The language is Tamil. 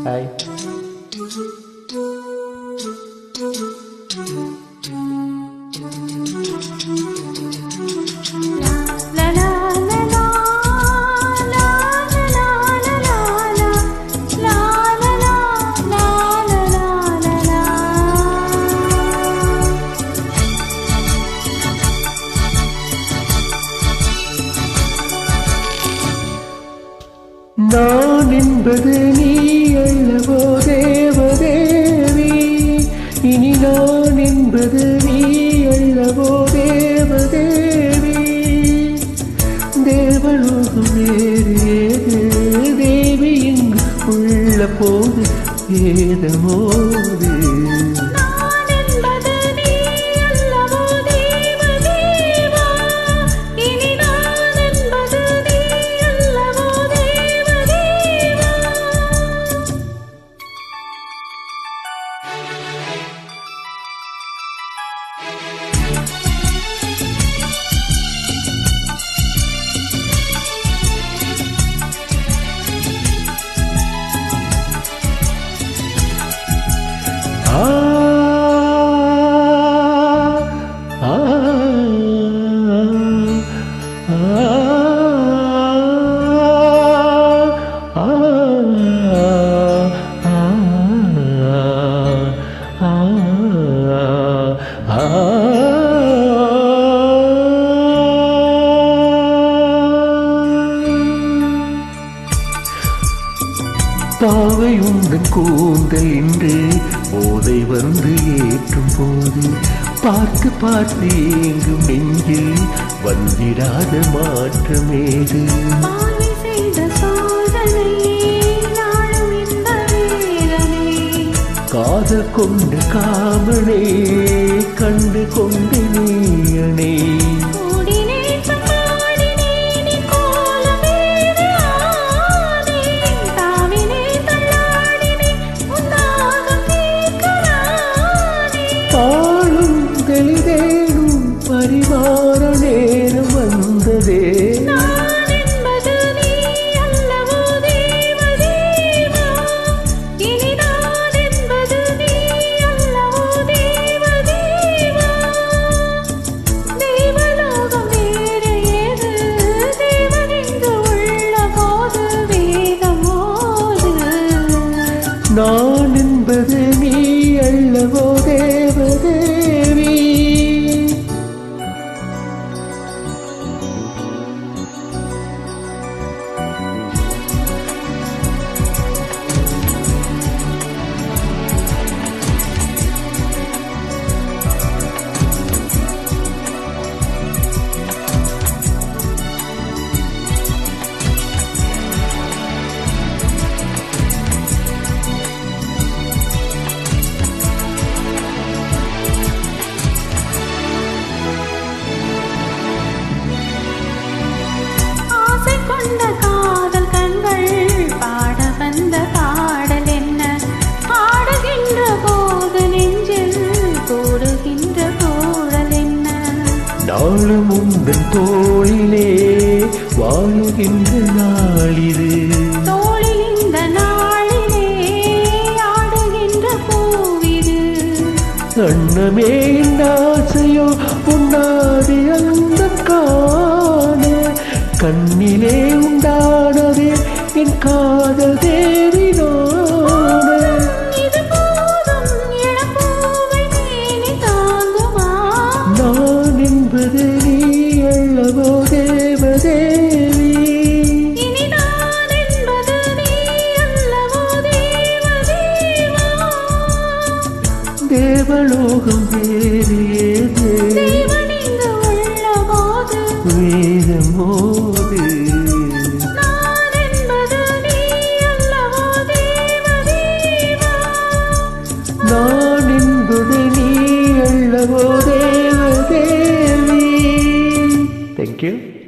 ஹாய். நான் என்பது நீ அல்லவோ தேவதேவி, இனி நான் என்பது நீ அல்லவோ தேவதேவி. தேவலோகம் வேறு ஏது, தேவி இங்கு உள்ள போது ஏதமோது. பாவை உந்தன் கூந்தல் என்று போதை வந்து ஏற்றும் போது பார்த்து பார்த்து எங்கும் நெஞ்சில் வந்திடாத மாற்றமேது. காதல் கொண்ட காமனே கண்டு கொண்டு நீயனே. பாழும் தெளிதேனும் பரிமாற நேரம் வந்ததே. நான் என்பது நீ அல்லவோ தேவதேவி. நாளும் உந்தன் தோளிலே வாழுகின்ற நாளிது. தோளில் இந்த நாளிலே ஆடுகின்ற பூவிது. அண்ணமே ஆசையோ உன்னாதி அந்த காண கண்ணிலே உண்டானதே என் காதல் தேவி நான. நான் என்பது நீ அல்லவோ தேவதேவி, இனி நான் என்பது நீ அல்லவோ தேவதேவா. தேவலோகம் வேறு ஏது, தேவன் இங்கு உள்ள போது வேதமோது. நான் என்பது நீ அல்லவோ தேவதேவா. நான் என்பது நீ அல்லவோ தேவதேவி. Thank you.